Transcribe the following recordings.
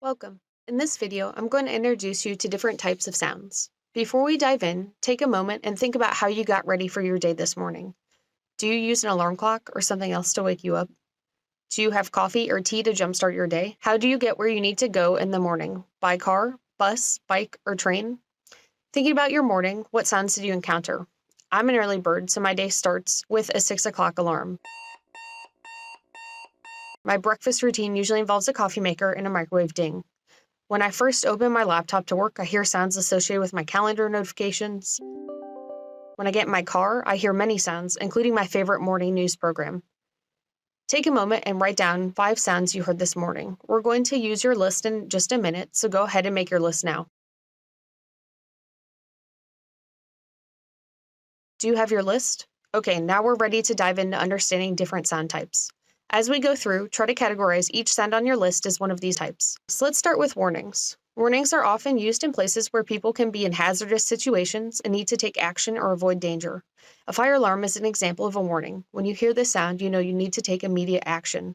Welcome. In this video, I'm going to introduce you to different types of sounds. Before we dive in, take a moment and think about how you got ready for your day this morning. Do you use an alarm clock or something else to wake you up? Do you have coffee or tea to jumpstart your day? How do you get where you need to go in the morning? By car, bus, bike, or train? Thinking about your morning, what sounds did you encounter? I'm an early bird, so my day starts with a 6 o'clock alarm. My breakfast routine usually involves a coffee maker and a microwave ding. When I first open my laptop to work, I hear sounds associated with my calendar notifications. When I get in my car, I hear many sounds, including my favorite morning news program. Take a moment and write down 5 sounds you heard this morning. We're going to use your list in just a minute, so go ahead and make your list now. Do you have your list? Okay, now we're ready to dive into understanding different sound types. As we go through, try to categorize each sound on your list as one of these types. So let's start with warnings. Warnings are often used in places where people can be in hazardous situations and need to take action or avoid danger. A fire alarm is an example of a warning. When you hear this sound, you know you need to take immediate action.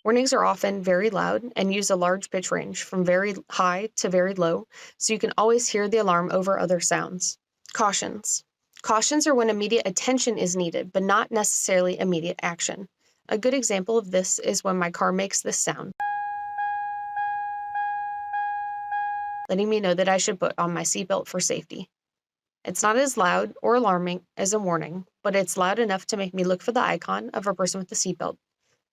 Warnings are often very loud and use a large pitch range from very high to very low, so you can always hear the alarm over other sounds. Cautions. Cautions are when immediate attention is needed, but not necessarily immediate action. A good example of this is when my car makes this sound, letting me know that I should put on my seatbelt for safety. It's not as loud or alarming as a warning, but it's loud enough to make me look for the icon of a person with a seatbelt.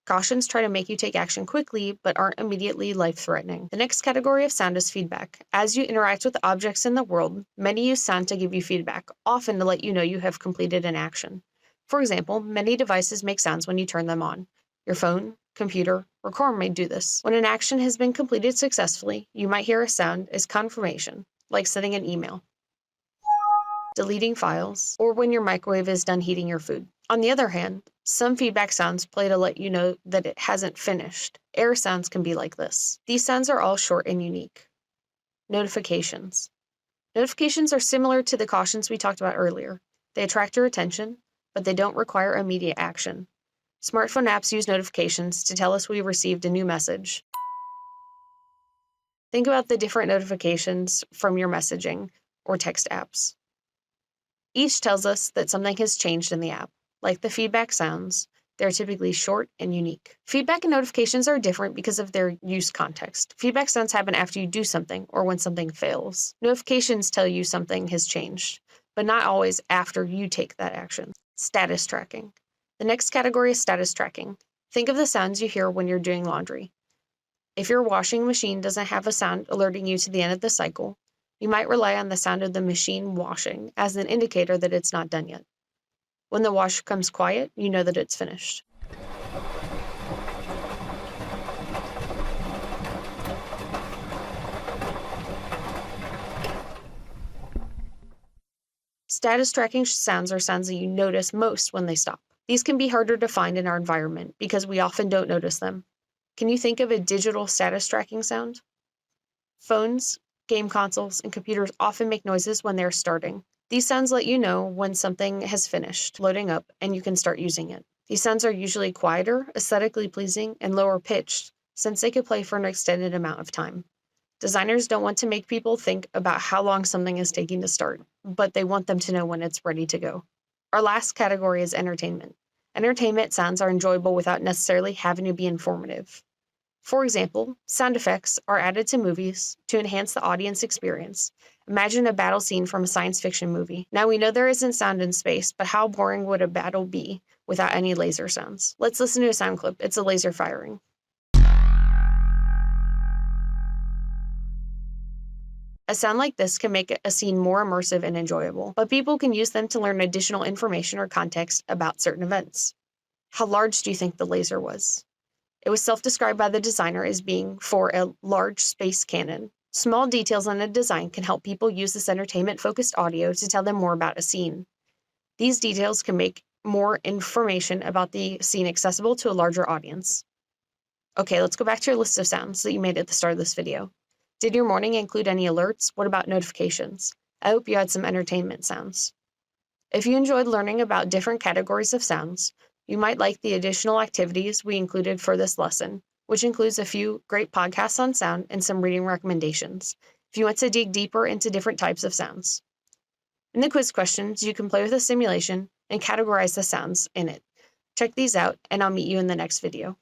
Cautions try to make you take action quickly, but aren't immediately life-threatening. The next category of sound is feedback. As you interact with objects in the world, many use sound to give you feedback, often to let you know you have completed an action. For example, many devices make sounds when you turn them on. Your phone, computer, or car may do this. When an action has been completed successfully, you might hear a sound as confirmation, like sending an email, deleting files, or when your microwave is done heating your food. On the other hand, some feedback sounds play to let you know that it hasn't finished. Air sounds can be like this. These sounds are all short and unique. Notifications. Notifications are similar to the cautions we talked about earlier. They attract your attention, but they don't require immediate action. Smartphone apps use notifications to tell us we received a new message. Think about the different notifications from your messaging or text apps. Each tells us that something has changed in the app. Like the feedback sounds, they're typically short and unique. Feedback and notifications are different because of their use context. Feedback sounds happen after you do something or when something fails. Notifications tell you something has changed, but not always after you take that action. Status tracking. The next category is status tracking. Think of the sounds you hear when you're doing laundry. If your washing machine doesn't have a sound alerting you to the end of the cycle, you might rely on the sound of the machine washing as an indicator that it's not done yet. When the washer comes quiet, you know that it's finished. Status tracking sounds are sounds that you notice most when they stop. These can be harder to find in our environment because we often don't notice them. Can you think of a digital status tracking sound? Phones, game consoles, and computers often make noises when they're starting. These sounds let you know when something has finished loading up and you can start using it. These sounds are usually quieter, aesthetically pleasing, and lower pitched since they could play for an extended amount of time. Designers don't want to make people think about how long something is taking to start, but they want them to know when it's ready to go. Our last category is entertainment. Entertainment sounds are enjoyable without necessarily having to be informative. For example, sound effects are added to movies to enhance the audience experience. Imagine a battle scene from a science fiction movie. Now we know there isn't sound in space, but how boring would a battle be without any laser sounds? Let's listen to a sound clip. It's a laser firing. A sound like this can make a scene more immersive and enjoyable, but people can use them to learn additional information or context about certain events. How large do you think the laser was? It was self-described by the designer as being for a large space cannon. Small details on a design can help people use this entertainment-focused audio to tell them more about a scene. These details can make more information about the scene accessible to a larger audience. Okay, let's go back to your list of sounds that you made at the start of this video. Did your morning include any alerts? What about notifications? I hope you had some entertainment sounds. If you enjoyed learning about different categories of sounds, you might like the additional activities we included for this lesson, which includes a few great podcasts on sound and some reading recommendations, if you want to dig deeper into different types of sounds. In the quiz questions, you can play with the simulation and categorize the sounds in it. Check these out, and I'll meet you in the next video.